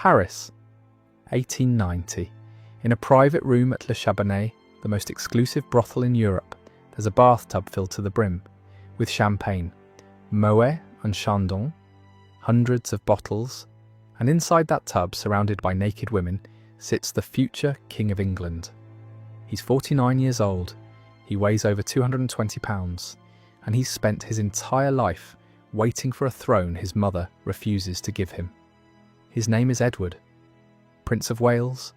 Paris, 1890. In a private room at Le Chabanais, the most exclusive brothel in Europe, there's a bathtub filled to the brim with champagne, Moet and Chandon, hundreds of bottles, and inside that tub, surrounded by naked women, sits the future King of England. He's 49 years old, he weighs over 220 pounds, and he's spent his entire life waiting for a throne his mother refuses to give him. His name is Edward, Prince of Wales,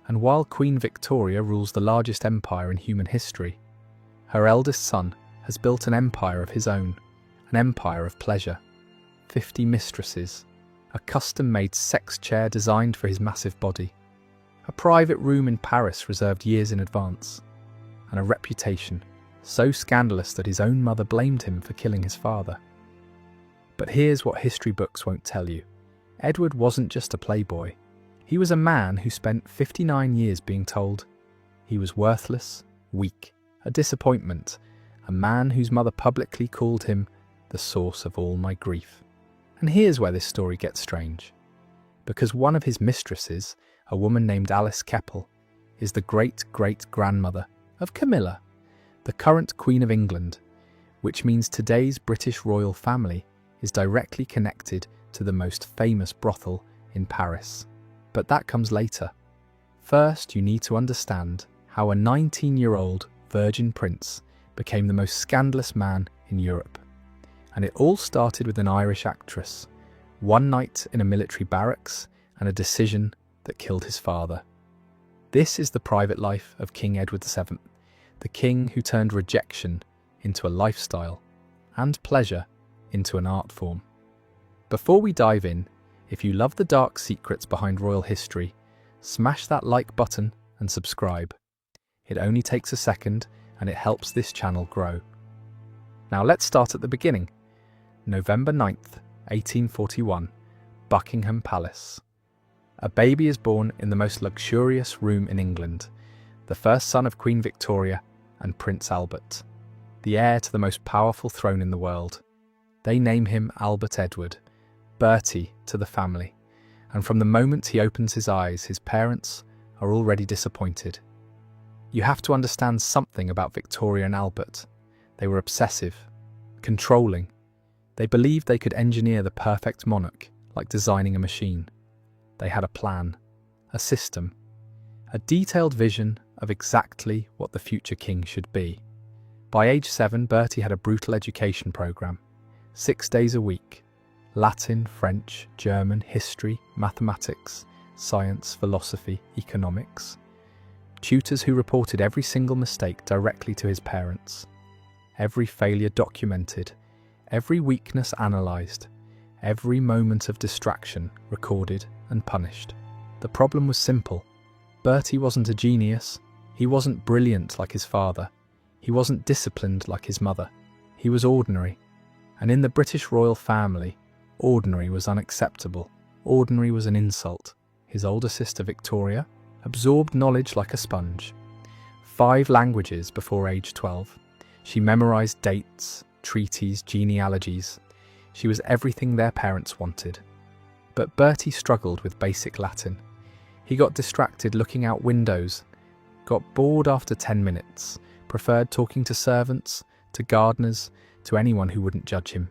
and while Queen Victoria rules the largest empire in human history, her eldest son has built an empire of his own, an empire of pleasure. 50 mistresses, a custom-made sex chair designed for his massive body, a private room in Paris reserved years in advance, and a reputation so scandalous that his own mother blamed him for killing his father. But here's what history books won't tell you. Edward wasn't just a playboy. He was a man who spent 59 years being told he was worthless, weak, a disappointment, a man whose mother publicly called him the source of all my grief. And here's where this story gets strange. Because one of his mistresses, a woman named Alice Keppel, is the great-great-grandmother of Camilla, the current Queen of England, which means today's British royal family is directly connected to the most famous brothel in Paris. But that comes later. First, you need to understand how a 19-year-old virgin prince became the most scandalous man in Europe. And it all started with an Irish actress, one night in a military barracks, and a decision that killed his father. This is the private life of King Edward VII, the king who turned rejection into a lifestyle and pleasure into an art form. Before we dive in, if you love the dark secrets behind royal history, smash that like button and subscribe. It only takes a second and it helps this channel grow. Now let's start at the beginning. November 9th, 1841, Buckingham Palace. A baby is born in the most luxurious room in England, the first son of Queen Victoria and Prince Albert, the heir to the most powerful throne in the world. They name him Albert Edward, Bertie to the family, and from the moment he opens his eyes, his parents are already disappointed. You have to understand something about Victoria and Albert. They were obsessive, controlling. They believed they could engineer the perfect monarch, like designing a machine. They had a plan, a system, a detailed vision of exactly what the future king should be. By age 7, Bertie had a brutal education program, 6 days a week. Latin, French, German, history, mathematics, science, philosophy, economics. Tutors who reported every single mistake directly to his parents. Every failure documented, every weakness analysed, every moment of distraction recorded and punished. The problem was simple. Bertie wasn't a genius. He wasn't brilliant like his father. He wasn't disciplined like his mother. He was ordinary. And in the British royal family, ordinary was unacceptable. Ordinary was an insult. His older sister Victoria absorbed knowledge like a sponge. 5 languages before age 12. She memorised dates, treaties, genealogies. She was everything their parents wanted. But Bertie struggled with basic Latin. He got distracted looking out windows, got bored after 10 minutes, preferred talking to servants, to gardeners, to anyone who wouldn't judge him.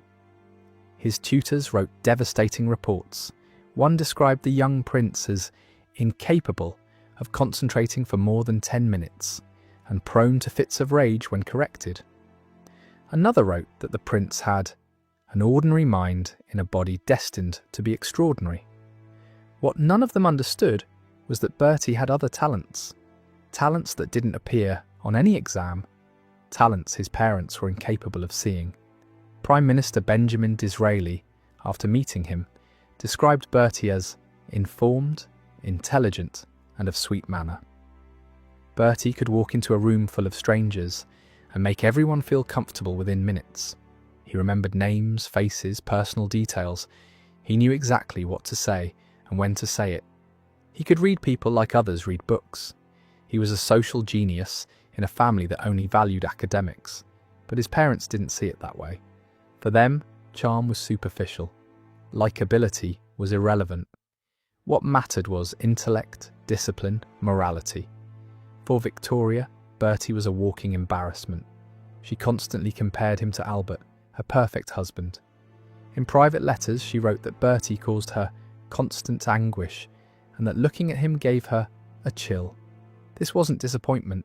His tutors wrote devastating reports. One described the young prince as incapable of concentrating for more than 10 minutes and prone to fits of rage when corrected. Another wrote that the prince had an ordinary mind in a body destined to be extraordinary. What none of them understood was that Bertie had other talents, talents that didn't appear on any exam, talents his parents were incapable of seeing. Prime Minister Benjamin Disraeli, after meeting him, described Bertie as informed, intelligent, and of sweet manner. Bertie could walk into a room full of strangers and make everyone feel comfortable within minutes. He remembered names, faces, personal details. He knew exactly what to say and when to say it. He could read people like others read books. He was a social genius in a family that only valued academics, but his parents didn't see it that way. For them, charm was superficial. Likeability was irrelevant. What mattered was intellect, discipline, morality. For Victoria, Bertie was a walking embarrassment. She constantly compared him to Albert, her perfect husband. In private letters, she wrote that Bertie caused her constant anguish and that looking at him gave her a chill. This wasn't disappointment,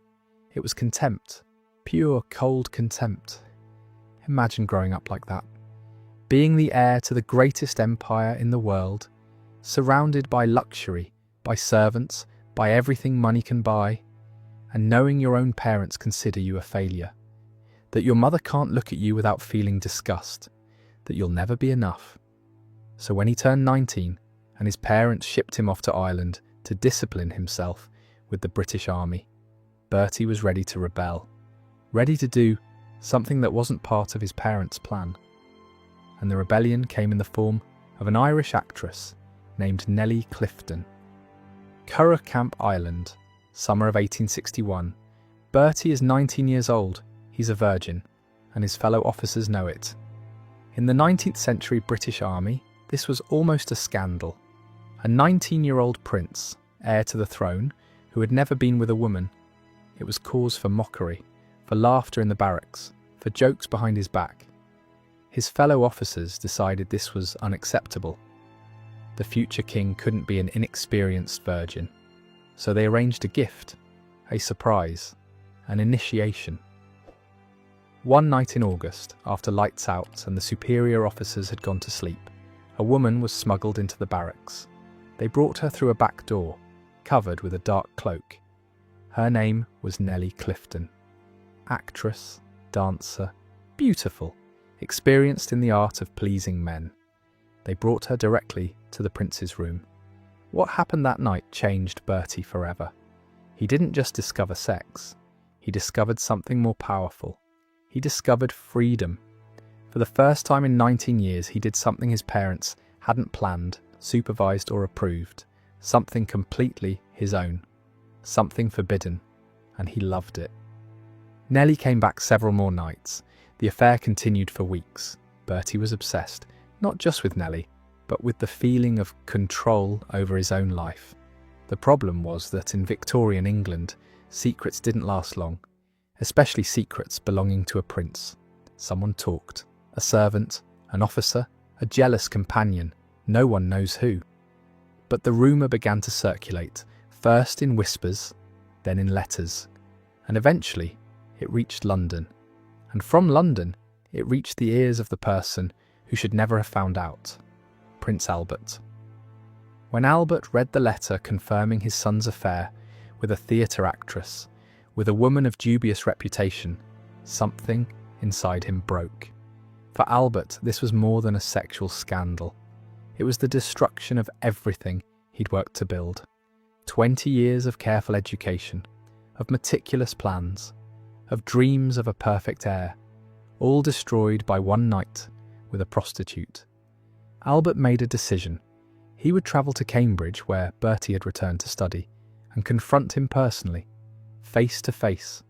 it was contempt. Pure, cold contempt. Imagine growing up like that. Being the heir to the greatest empire in the world, surrounded by luxury, by servants, by everything money can buy, and knowing your own parents consider you a failure. That your mother can't look at you without feeling disgust, that you'll never be enough. So when he turned 19 and his parents shipped him off to Ireland to discipline himself with the British Army, Bertie was ready to rebel, ready to do something that wasn't part of his parents' plan. And the rebellion came in the form of an Irish actress named Nellie Clifton. Curragh Camp Island, summer of 1861. Bertie is 19 years old, he's a virgin, and his fellow officers know it. In the 19th century British Army, this was almost a scandal. A 19-year-old prince, heir to the throne, who had never been with a woman. It was cause for mockery, for laughter in the barracks, for jokes behind his back. His fellow officers decided this was unacceptable. The future king couldn't be an inexperienced virgin, so they arranged a gift, a surprise, an initiation. One night in August, after lights out and the superior officers had gone to sleep, a woman was smuggled into the barracks. They brought her through a back door, covered with a dark cloak. Her name was Nellie Clifton. Actress, dancer, beautiful, experienced in the art of pleasing men. They brought her directly to the prince's room. What happened that night changed Bertie forever. He didn't just discover sex, he discovered something more powerful. He discovered freedom. For the first time in 19 years, he did something his parents hadn't planned, supervised or approved, something completely his own, something forbidden, and he loved it. Nellie came back several more nights. The affair continued for weeks. Bertie was obsessed, not just with Nellie, but with the feeling of control over his own life. The problem was that in Victorian England, secrets didn't last long, especially secrets belonging to a prince. Someone talked, a servant, an officer, a jealous companion, no one knows who. But the rumour began to circulate, first in whispers, then in letters, and eventually it reached London. And from London, it reached the ears of the person who should never have found out, Prince Albert. When Albert read the letter confirming his son's affair with a theatre actress, with a woman of dubious reputation, something inside him broke. For Albert, this was more than a sexual scandal. It was the destruction of everything he'd worked to build. 20 years of careful education, of meticulous plans, of dreams of a perfect heir, all destroyed by one night with a prostitute. Albert made a decision. He would travel to Cambridge, where Bertie had returned to study, and confront him personally, face to face,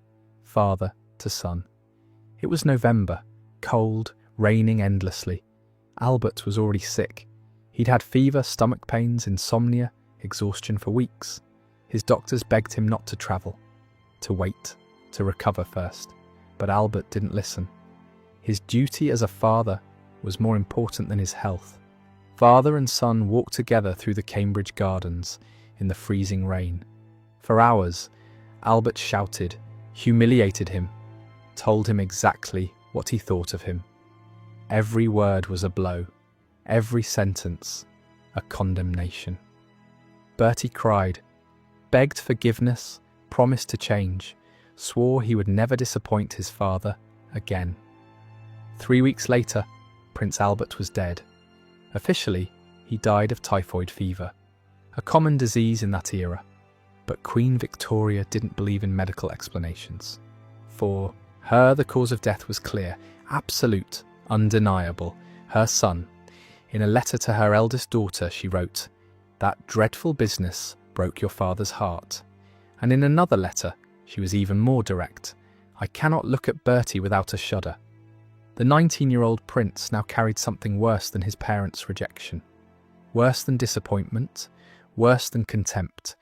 father to son. It was November, cold, raining endlessly. Albert was already sick. He'd had fever, stomach pains, insomnia, exhaustion for weeks. His doctors begged him not to travel, to wait, to recover first. But Albert didn't listen. His duty as a father was more important than his health. Father and son walked together through the Cambridge gardens in the freezing rain. For hours, Albert shouted, humiliated him, told him exactly what he thought of him. Every word was a blow, every sentence a condemnation. Bertie cried, begged forgiveness, promised to change, swore he would never disappoint his father again. 3 weeks later, Prince Albert was dead. Officially, he died of typhoid fever, a common disease in that era. But Queen Victoria didn't believe in medical explanations. For her, the cause of death was clear, absolute, undeniable. Her son. In a letter to her eldest daughter, she wrote, "That dreadful business broke your father's heart." And in another letter, she was even more direct. "I cannot look at Bertie without a shudder." The 19-year-old prince now carried something worse than his parents' rejection. Worse than disappointment, worse than contempt.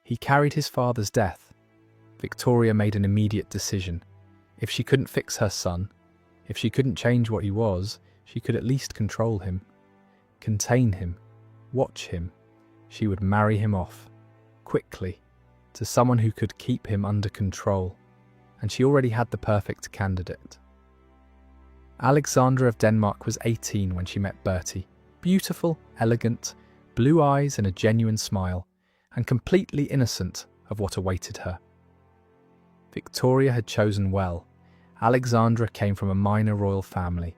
He carried his father's death. Victoria made an immediate decision. If she couldn't fix her son, if she couldn't change what he was, she could at least control him, contain him, watch him. She would marry him off, quickly, to someone who could keep him under control. And she already had the perfect candidate. Alexandra of Denmark was 18 when she met Bertie. Beautiful, elegant, blue eyes and a genuine smile, and completely innocent of what awaited her. Victoria had chosen well. Alexandra came from a minor royal family,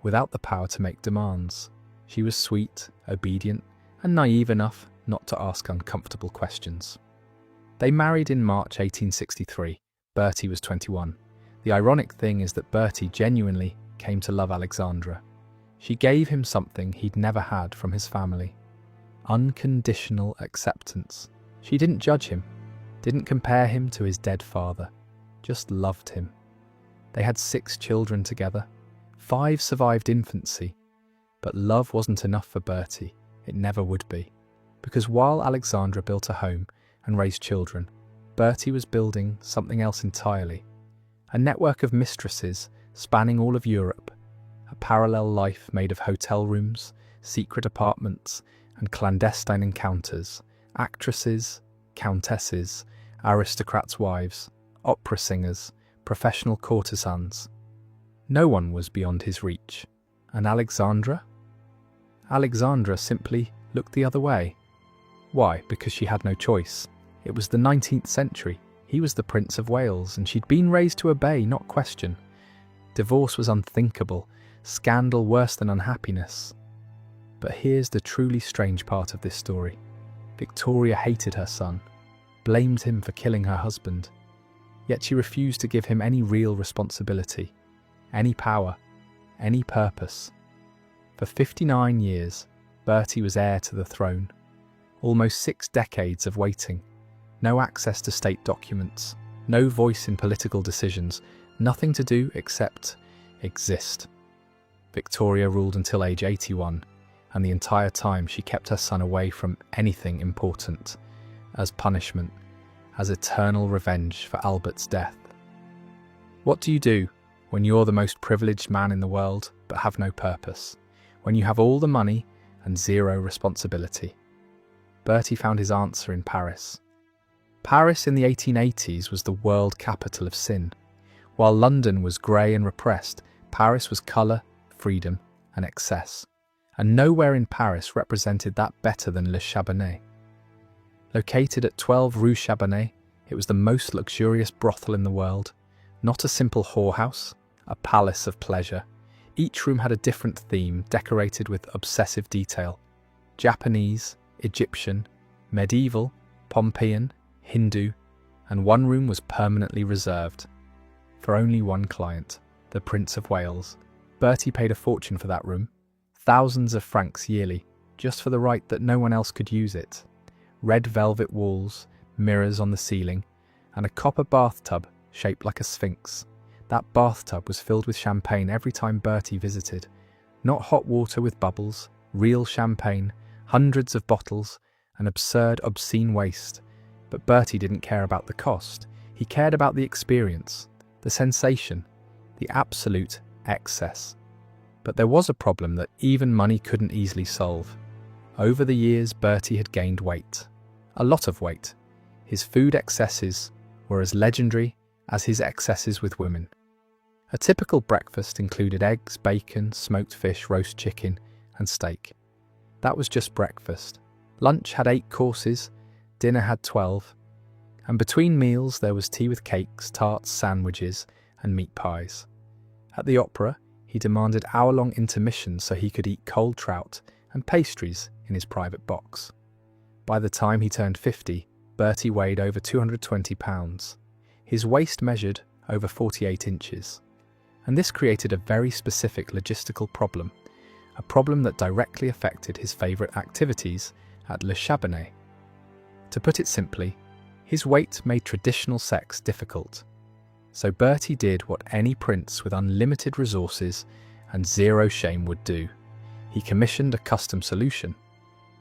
without the power to make demands. She was sweet, obedient, and naive enough not to ask uncomfortable questions. They married in March 1863. Bertie was 21. The ironic thing is that Bertie genuinely came to love Alexandra. She gave him something he'd never had from his family. Unconditional acceptance. She didn't judge him, didn't compare him to his dead father, just loved him. They had 6 children together. 5 survived infancy. But love wasn't enough for Bertie. It never would be. Because while Alexandra built a home and raised children, Bertie was building something else entirely. A network of mistresses spanning all of Europe. A parallel life made of hotel rooms, secret apartments, and clandestine encounters. Actresses, countesses, aristocrats' wives, opera singers, professional courtesans. No one was beyond his reach. And Alexandra? Alexandra simply looked the other way. Why? Because she had no choice. It was the 19th century. He was the Prince of Wales, and she'd been raised to obey, not question. Divorce was unthinkable, scandal worse than unhappiness. But here's the truly strange part of this story. Victoria hated her son, blamed him for killing her husband, yet she refused to give him any real responsibility, any power, any purpose. For 59 years, Bertie was heir to the throne. Almost 6 decades of waiting. No access to state documents, no voice in political decisions, nothing to do except exist. Victoria ruled until age 81, and the entire time she kept her son away from anything important, as punishment, as eternal revenge for Albert's death. What do you do when you're the most privileged man in the world but have no purpose? When you have all the money and 0 responsibility? Bertie found his answer in Paris. Paris in the 1880s was the world capital of sin. While London was grey and repressed, Paris was colour, freedom and excess. And nowhere in Paris represented that better than Le Chabanais. Located at 12 Rue Chabanais, it was the most luxurious brothel in the world. Not a simple whorehouse, a palace of pleasure. Each room had a different theme, decorated with obsessive detail. Japanese, Egyptian, medieval, Pompeian, Hindu, and one room was permanently reserved for only one client, the Prince of Wales. Bertie paid a fortune for that room, thousands of francs yearly, just for the right that no one else could use it. Red velvet walls, mirrors on the ceiling, and a copper bathtub shaped like a sphinx. That bathtub was filled with champagne every time Bertie visited. Not hot water with bubbles, real champagne, hundreds of bottles, an absurd, obscene waste. But Bertie didn't care about the cost. He cared about the experience, the sensation, the absolute excess. But there was a problem that even money couldn't easily solve. Over the years, Bertie had gained weight. A lot of weight. His food excesses were as legendary as his excesses with women. A typical breakfast included eggs, bacon, smoked fish, roast chicken, and steak. That was just breakfast. Lunch had 8 courses, dinner had 12, and between meals there was tea with cakes, tarts, sandwiches, and meat pies. At the opera, he demanded hour-long intermissions so he could eat cold trout and pastries in his private box. By the time he turned 50, Bertie weighed over 220 pounds. His waist measured over 48 inches. And this created a very specific logistical problem, a problem that directly affected his favourite activities at Le Chabanais. To put it simply, his weight made traditional sex difficult. So Bertie did what any prince with unlimited resources and 0 shame would do. He commissioned a custom solution.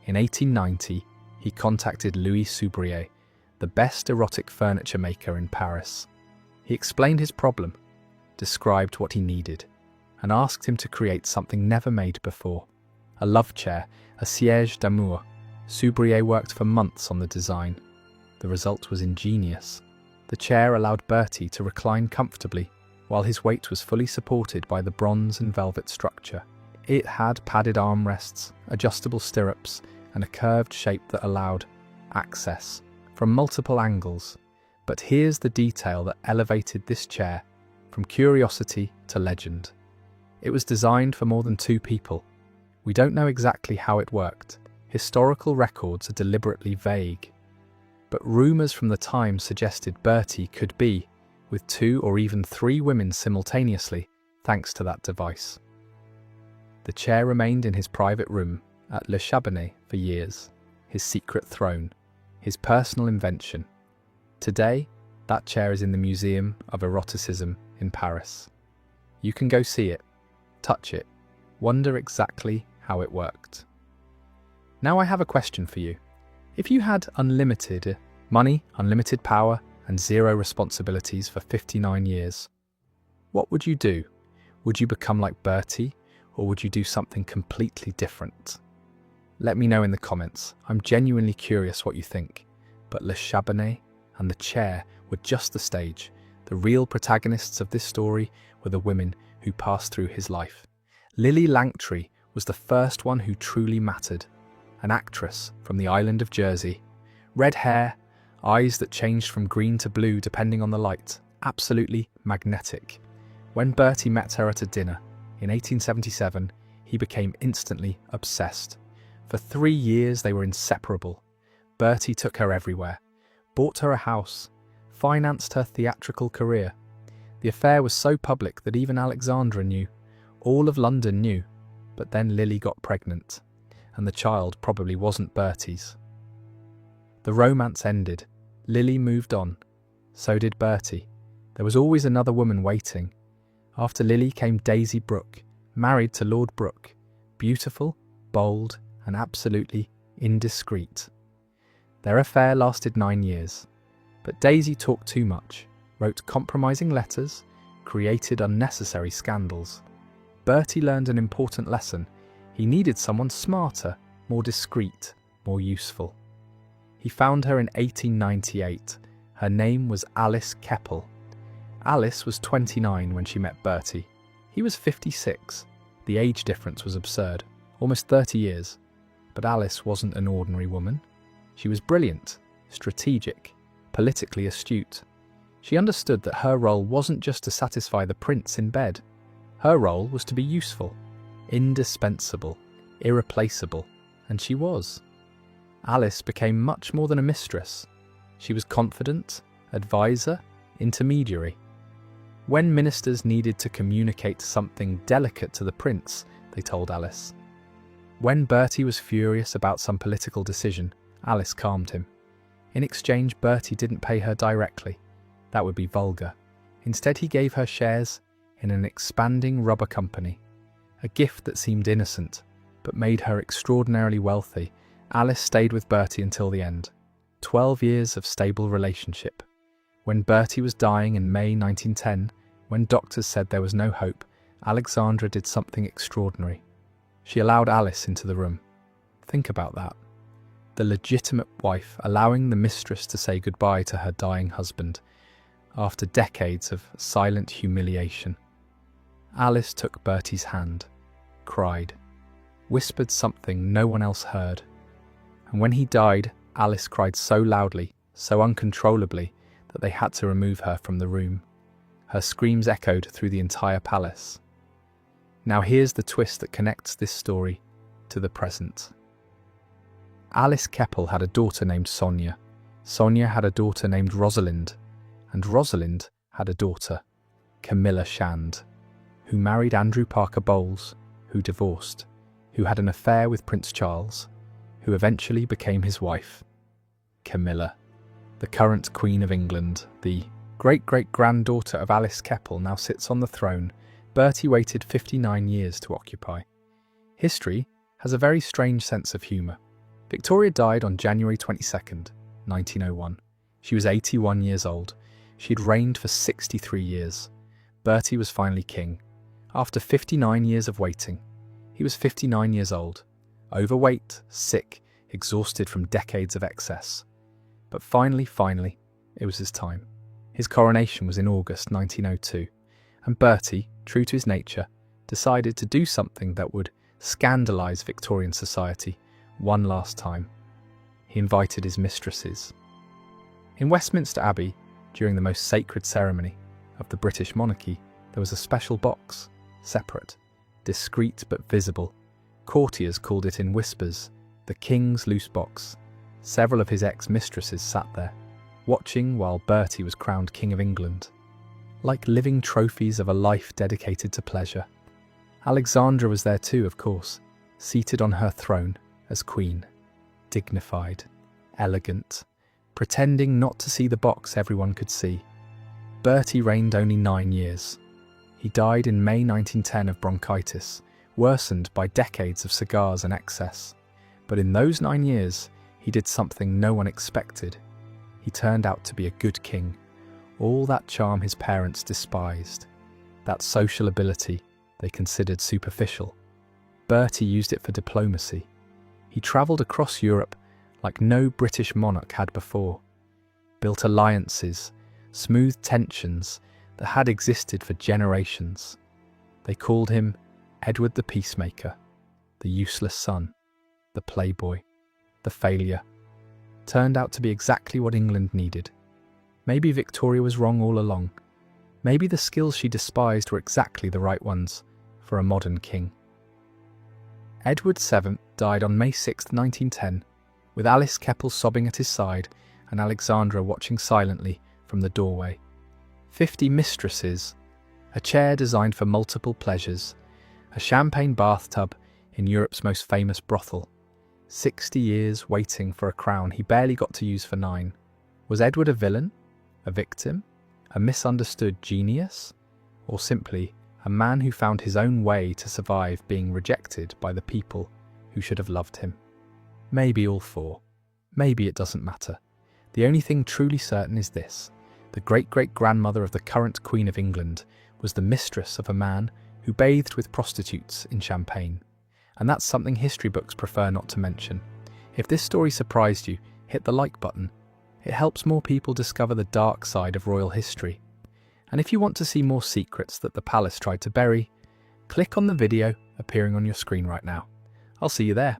In 1890, he contacted Louis Soubrier, the best erotic furniture maker in Paris. He explained his problem, described what he needed, and asked him to create something never made before. A love chair, a siège d'amour. Soubrier worked for months on the design. The result was ingenious. The chair allowed Bertie to recline comfortably, while his weight was fully supported by the bronze and velvet structure. It had padded armrests, adjustable stirrups, and a curved shape that allowed access from multiple angles. But here's the detail that elevated this chair from curiosity to legend. It was designed for more than 2 people. We don't know exactly how it worked. Historical records are deliberately vague. But rumours from the time suggested Bertie could be with 2 or even 3 women simultaneously, thanks to that device. The chair remained in his private room at Le Chabanais for years, his secret throne, his personal invention. Today, that chair is in the Museum of Eroticism in Paris. You can go see it, touch it, wonder exactly how it worked. Now I have a question for you. If you had unlimited money, unlimited power, and 0 responsibilities for 59 years, what would you do? Would you become like Bertie, or would you do something completely different? Let me know in the comments. I'm genuinely curious what you think. But Le Chabanais and the chair were just the stage. The real protagonists of this story were the women who passed through his life. Lily Langtry was the first one who truly mattered. An actress from the island of Jersey. Red hair, eyes that changed from green to blue depending on the light. Absolutely magnetic. When Bertie met her at a dinner in 1877, he became instantly obsessed. For 3 years they were inseparable. Bertie took her everywhere, bought her a house, financed her theatrical career. The affair was so public that even Alexandra knew. All of London knew. But then Lily got pregnant, and the child probably wasn't Bertie's. The romance ended. Lily moved on. So did Bertie. There was always another woman waiting. After Lily came Daisy Brooke, married to Lord Brooke. Beautiful, bold, and absolutely indiscreet. Their affair lasted 9 years. But Daisy talked too much, wrote compromising letters, created unnecessary scandals. Bertie learned an important lesson. He needed someone smarter, more discreet, more useful. He found her in 1898. Her name was Alice Keppel. Alice was 29 when she met Bertie. He was 56. The age difference was absurd, almost 30 years. But Alice wasn't an ordinary woman. She was brilliant, strategic, politically astute. She understood that her role wasn't just to satisfy the prince in bed. Her role was to be useful, indispensable, irreplaceable, and she was. Alice became much more than a mistress. She was confidant, advisor, intermediary. When ministers needed to communicate something delicate to the prince, they told Alice. When Bertie was furious about some political decision, Alice calmed him. In exchange, Bertie didn't pay her directly. That would be vulgar. Instead, he gave her shares in an expanding rubber company. A gift that seemed innocent, but made her extraordinarily wealthy. Alice stayed with Bertie until the end. 12 years of stable relationship. When Bertie was dying in May 1910, when doctors said there was no hope, Alexandra did something extraordinary. She allowed Alice into the room. Think about that. The legitimate wife allowing the mistress to say goodbye to her dying husband after decades of silent humiliation. Alice took Bertie's hand, cried, whispered something no one else heard. And when he died, Alice cried so loudly, so uncontrollably, that they had to remove her from the room. Her screams echoed through the entire palace. Now here's the twist that connects this story to the present. Alice Keppel had a daughter named Sonia. Sonia had a daughter named Rosalind. And Rosalind had a daughter, Camilla Shand, who married Andrew Parker Bowles, who divorced, who had an affair with Prince Charles, who eventually became his wife, Camilla, the current Queen of England. The great-great-granddaughter of Alice Keppel now sits on the throne Bertie waited 59 years to occupy. History has a very strange sense of humour. Victoria died on January 22nd, 1901. She was 81 years old. She had reigned for 63 years. Bertie was finally king. After 59 years of waiting, he was 59 years old, overweight, sick, exhausted from decades of excess. But finally, it was his time. His coronation was in August 1902, and Bertie, true to his nature, decided to do something that would scandalise Victorian society one last time. He invited his mistresses. In Westminster Abbey, during the most sacred ceremony of the British monarchy, there was a special box, separate, discreet but visible. Courtiers called it in whispers, the King's loose box. Several of his ex-mistresses sat there, watching while Bertie was crowned King of England. Like living trophies of a life dedicated to pleasure. Alexandra was there too, of course, seated on her throne as queen, dignified, elegant, pretending not to see the box everyone could see. Bertie reigned only 9 years. He died in May 1910 of bronchitis, worsened by decades of cigars and excess. But in those 9 years, he did something no one expected. He turned out to be a good king. All that charm his parents despised, that social ability they considered superficial. Bertie used it for diplomacy. He travelled across Europe like no British monarch had before, built alliances, smoothed tensions that had existed for generations. They called him Edward the Peacemaker, the useless son, the playboy, the failure. Turned out to be exactly what England needed. Maybe Victoria was wrong all along. Maybe the skills she despised were exactly the right ones for a modern king. Edward VII died on May 6, 1910, with Alice Keppel sobbing at his side and Alexandra watching silently from the doorway. 50 mistresses, a chair designed for multiple pleasures, a champagne bathtub in Europe's most famous brothel. 60 years waiting for a crown he barely got to use for 9. Was Edward a villain? A victim? A misunderstood genius? Or simply a man who found his own way to survive being rejected by the people who should have loved him? Maybe all 4. Maybe it doesn't matter. The only thing truly certain is this: the great-great-grandmother of the current Queen of England was the mistress of a man who bathed with prostitutes in champagne. And that's something history books prefer not to mention. If this story surprised you, hit the like button. It helps more people discover the dark side of royal history. And if you want to see more secrets that the palace tried to bury, click on the video appearing on your screen right now. I'll see you there.